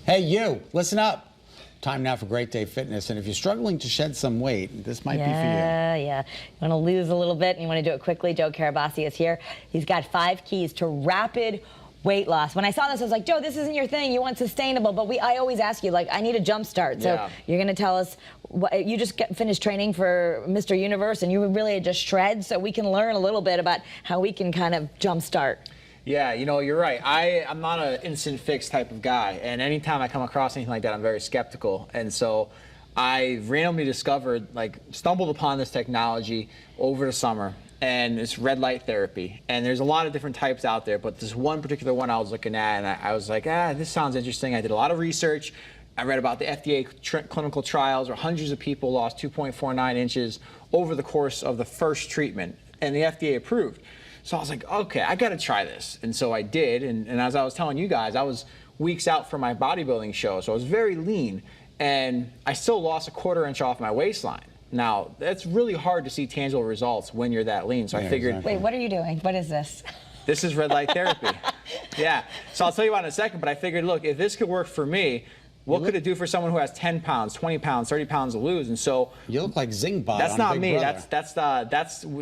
Hey, you, listen up. Time now for Great Day Fitness. And if you're struggling to shed some weight, this might be for you. Yeah. You want to lose a little bit and you want to do it quickly. Joe Carabassi is here. He's got 5 keys to rapid weight loss. When I saw this, I was like, Joe, this isn't your thing. You want sustainable. But I always ask you, like, I need a jump start. So you're going to tell us, you just finished training for Mr. Universe and you really just shred. So we can learn a little bit about how we can kind of jump start. Yeah, you know, you're right. I'm not an instant fix type of guy. And anytime I come across anything like that, I'm very skeptical. And so I randomly stumbled upon this technology over the summer. And it's red light therapy. And there's a lot of different types out there, but this one particular one I was looking at, and I was like, this sounds interesting. I did a lot of research. I read about the FDA clinical trials where hundreds of people lost 2.49 inches over the course of the first treatment, and the FDA approved. So I was like, okay, I gotta try this. And so I did, and as I was telling you guys, I was weeks out from my bodybuilding show, so I was very lean, and I still lost a 1/4 inch off my waistline. Now, that's really hard to see tangible results when you're that lean. So I figured... Exactly. Wait, what are you doing? What is this? This is red light therapy. Yeah. So I'll tell you about it in a second, but I figured, look, if this could work for me, what could it do for someone who has 10 pounds, 20 pounds, 30 pounds to lose? And so... You look like Zingbot. That's not me. Brother.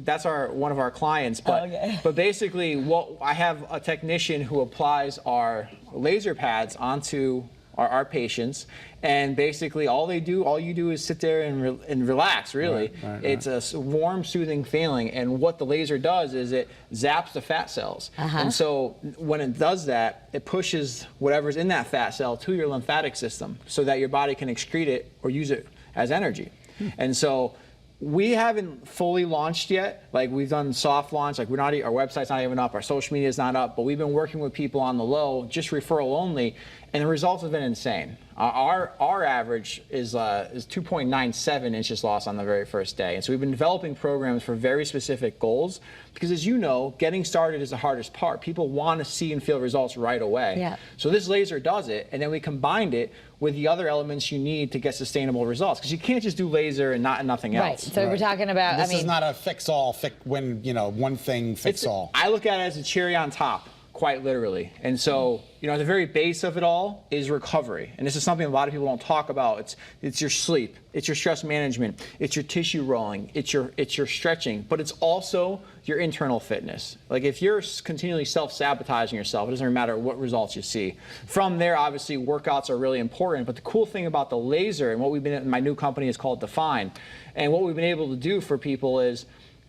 That's one of our clients. But, but basically, I have a technician who applies our laser pads onto our patients, and basically all you do is sit there and relax, really. Right. It's a warm, soothing feeling, and what the laser does is it zaps the fat cells. And so when it does that, it pushes whatever's in that fat cell to your lymphatic system so that your body can excrete it or use it as energy. And so we haven't fully launched yet. Like, we've done soft launch, like our website's not even up, our social media is not up, but we've been working with people on the low, just referral only, and the results have been insane. Our average is 2.97 inches lost on the very first day. And so we've been developing programs for very specific goals, because as you know, getting started is the hardest part. People want to see and feel results right away. Yeah. So this laser does it, and then we combined it with the other elements you need to get sustainable results, because you can't just do laser and nothing else. Right. So we're talking about, this is not a fix-all, one thing fix-all. I look at it as a cherry on top, quite literally. And so, at the very base of it all is recovery. And this is something a lot of people don't talk about. It's your sleep, it's your stress management, it's your tissue rolling, it's your stretching, but it's also your internal fitness. Like, if you're continually self-sabotaging yourself, it doesn't matter what results you see. From there, obviously, workouts are really important, but the cool thing about the laser, and my new company is called Define, and what we've been able to do for people is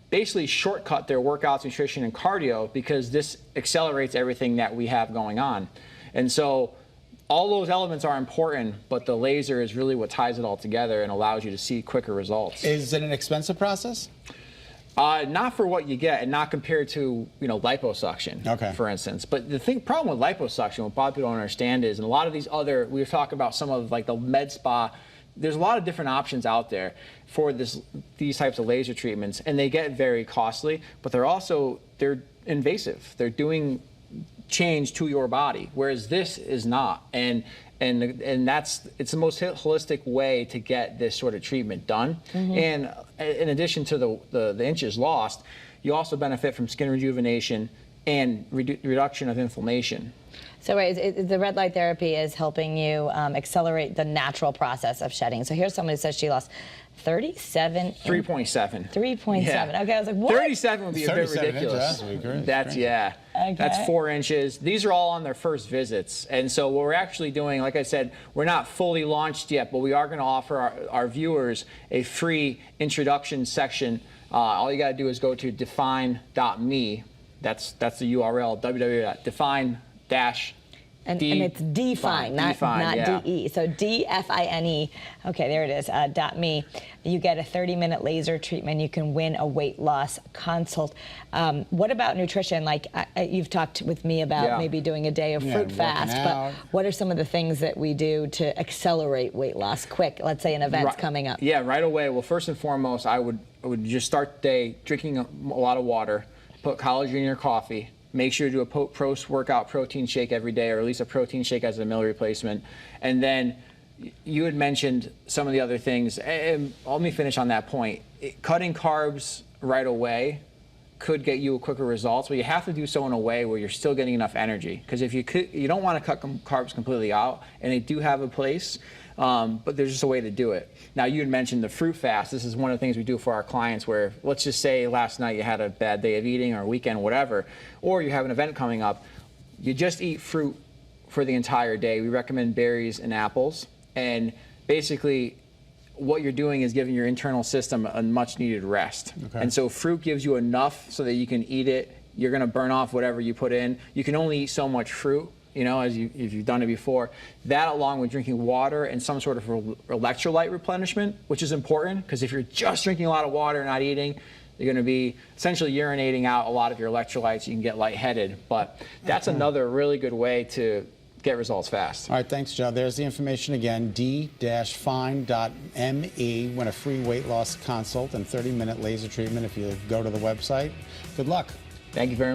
basically shortcut their workouts, nutrition, and cardio, because this accelerates everything that we have going on. And so all those elements are important, but the laser is really what ties it all together and allows you to see quicker results. Is it an expensive process? Not for what you get, and not compared to liposuction, for instance. But the problem with liposuction, what a lot of people don't understand is, and a lot of these other, we were talking about some of the med spa, there's a lot of different options out there for these types of laser treatments, and they get very costly, but they're invasive. They're doing change to your body, whereas this is not. And it's the most holistic way to get this sort of treatment done. And in addition to the inches lost, you also benefit from skin rejuvenation and reduction of inflammation. So the red light therapy is helping you accelerate the natural process of shedding. So here's someone who says she lost 37. 3.7. 3.7. Yeah. Okay, I was like, what? 37 would be a bit ridiculous. That's That's 4 inches. These are all on their first visits. And so what we're actually doing, like I said, we're not fully launched yet, but we are going to offer our viewers a free introduction section. All you got to do is go to define.me. That's the URL, www.define- and it's Define, not DE. So DFINE. Okay, there it is. .me. You get a 30-minute laser treatment. You can win a weight loss consult. What about nutrition? Like you've talked with me about maybe doing a day of fruit fast. But what are some of the things that we do to accelerate weight loss quick? Let's say an event's coming up. Yeah, right away. Well, first and foremost, I would just start the day drinking a lot of water. Put collagen in your coffee. Make sure to do a post-workout protein shake every day, or at least a protein shake as a meal replacement. And then you had mentioned some of the other things. And let me finish on that point. Cutting carbs right away could get you quicker results, but you have to do so in a way where you're still getting enough energy. Because if you don't want to cut carbs completely out, and they do have a place, but there's just a way to do it. Now, you had mentioned the fruit fast. This is one of the things we do for our clients where, let's just say last night you had a bad day of eating or a weekend, whatever, or you have an event coming up, you just eat fruit for the entire day. We recommend berries and apples, and basically what you're doing is giving your internal system a much needed rest. Okay. And so fruit gives you enough so that you can eat it. You're gonna burn off whatever you put in. You can only eat so much fruit, you know, if you've done it before. That, along with drinking water and some sort of electrolyte replenishment, which is important, because if you're just drinking a lot of water and not eating, you're gonna be essentially urinating out a lot of your electrolytes. You can get lightheaded, but that's another really good way to get results fast. All right, thanks, Joe. There's the information again, d-fine.me. Win a free weight loss consult and 30-minute laser treatment if you go to the website. Good luck. Thank you very much.